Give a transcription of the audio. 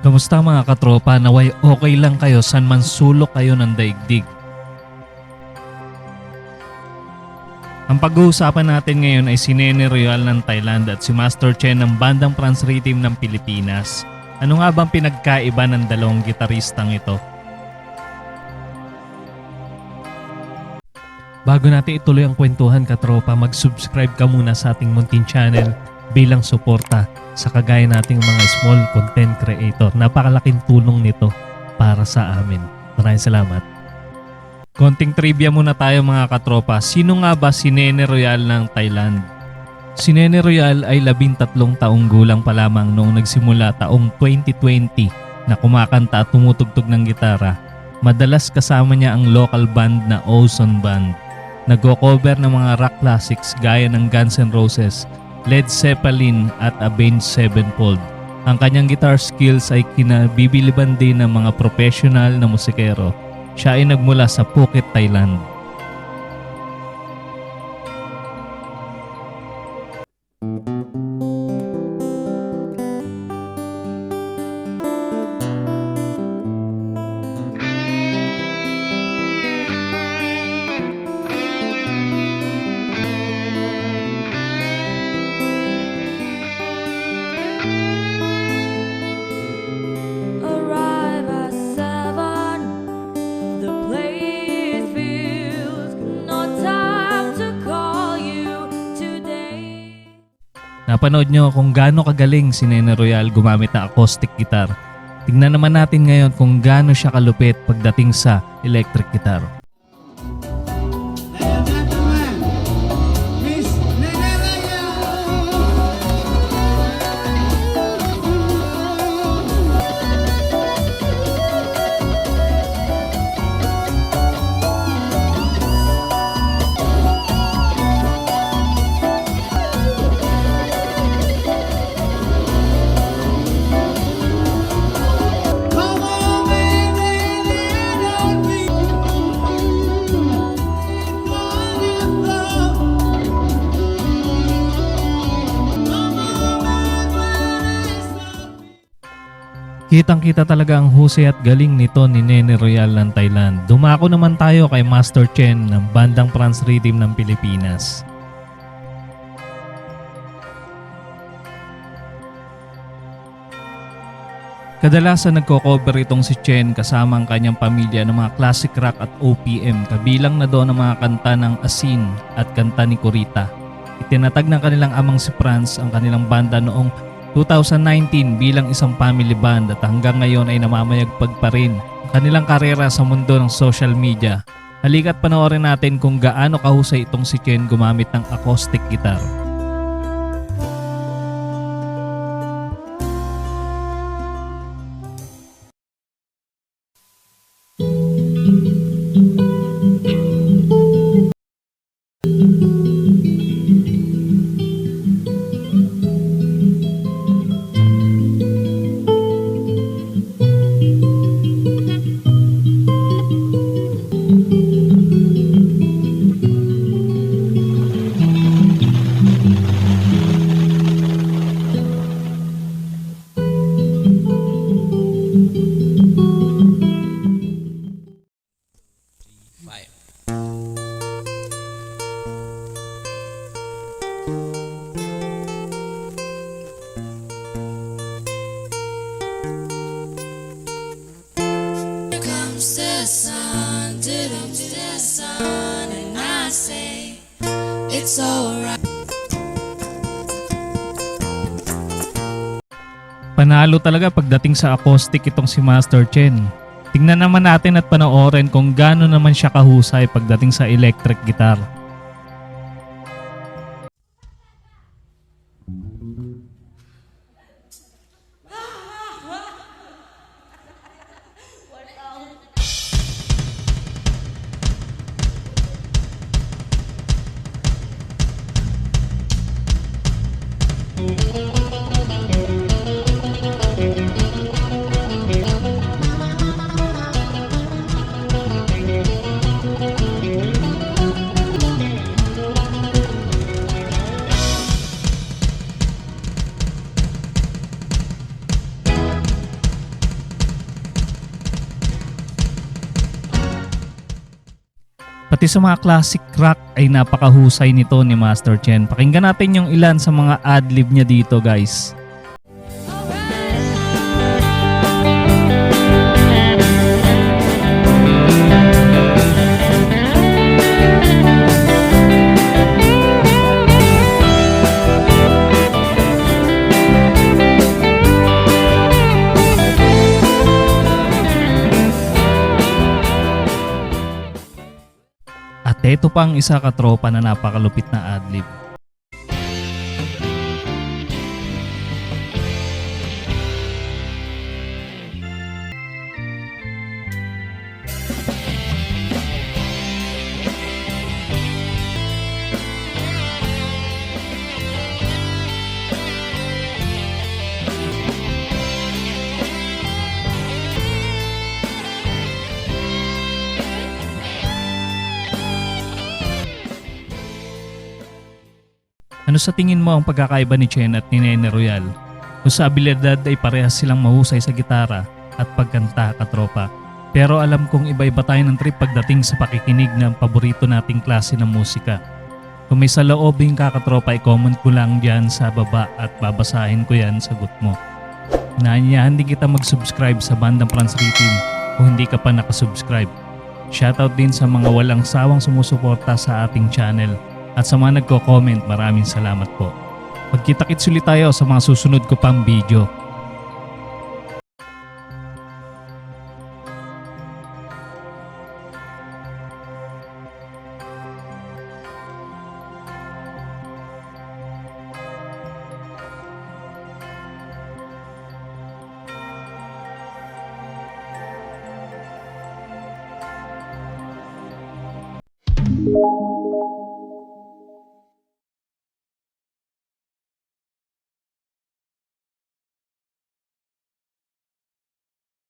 Kamusta mga katropa? Naway okay lang kayo san man sulok kayo ng daigdig. Ang pag-uusapan natin ngayon ay si Nene Royal ng Thailand at si Master Chen ng bandang France Rhythm ng Pilipinas. Ano nga bang pinagkaiba ng dalawang gitaristang ito? Bago natin ituloy ang kwentuhan katropa, mag-subscribe ka muna sa ating munting channel bilang suporta sa kagaya nating mga small content creator. Napakalaking tulong nito para sa amin. Maraming salamat. Konting trivia muna tayo mga katropa. Sino nga ba si Nene Royal ng Thailand? Si Nene Royal ay 13 taong gulang pa lamang noong nagsimula taong 2020 na kumakanta at tumutugtog ng gitara. Madalas kasama niya ang local band na Ozone Band. Nagko-cover ng mga rock classics gaya ng Guns N' Roses, Led Zeppelin at Avenged Sevenfold. Ang kanyang guitar skills ay kinabibiliban din ng mga professional na musikero. Siya ay nagmula sa Phuket, Thailand. Arrive at 7. The place feels no time to call you today. Napanood nyo kung gaano kagaling si Nene Royal gumamit ng acoustic guitar. Tingnan naman natin ngayon kung gaano siya kalupit pagdating sa electric guitar. Miss Nene Come on, baby, Kitang-kita talaga ang husay at galing nito ni Nene Royal ng Thailand. Dumako naman tayo kay Master Chen ng bandang France Rhythm ng Pilipinas. Kadalasan nagko-cover itong si Chen kasama ang kanyang pamilya ng mga classic rock at OPM, kabilang na doon ang mga kanta ng Asin at kanta ni Corita. Itinatag ng kanilang amang si Franz ang kanilang banda noong 2019 bilang isang family band at hanggang ngayon ay namamayagpag pa rin ang kanilang karera sa mundo ng social media. Halika't panoorin natin kung gaano kahusay itong si Chen gumamit ng acoustic guitar. Here comes the sun, the sun, and I say it's alright. Panalo talaga pagdating sa acoustic itong si Master Chen. Tingnan naman natin at panoorin kung gaano naman siya kahusay pagdating sa electric guitar. Pati sa mga classic rock ay napakahusay nito ni Master Chen. Pakinggan natin yung ilan sa mga adlib niya dito guys. At ito pa ang isa katropa na napakalupit na adlib. Ano sa tingin mo ang pagkakaiba ni Chen at ni Nene Royal? Kung sa abilidad ay parehas silang mahusay sa gitara at pagkanta katropa. Pero alam kong iba-iba tayo ng trip pagdating sa pakikinig ng paborito nating klase ng musika. Kung may saloobin ka katropa, i-comment ko lang dyan sa baba at babasahin ko yan sagot mo. Inaanyahan din kita mag-subscribe sa Bandang Franz Ritim kung hindi ka pa nakasubscribe. Shoutout din sa mga walang sawang sumusuporta sa ating channel. At sa mga nagko-comment, maraming salamat po. Magkita-kits ulit tayo sa mga susunod ko pang video.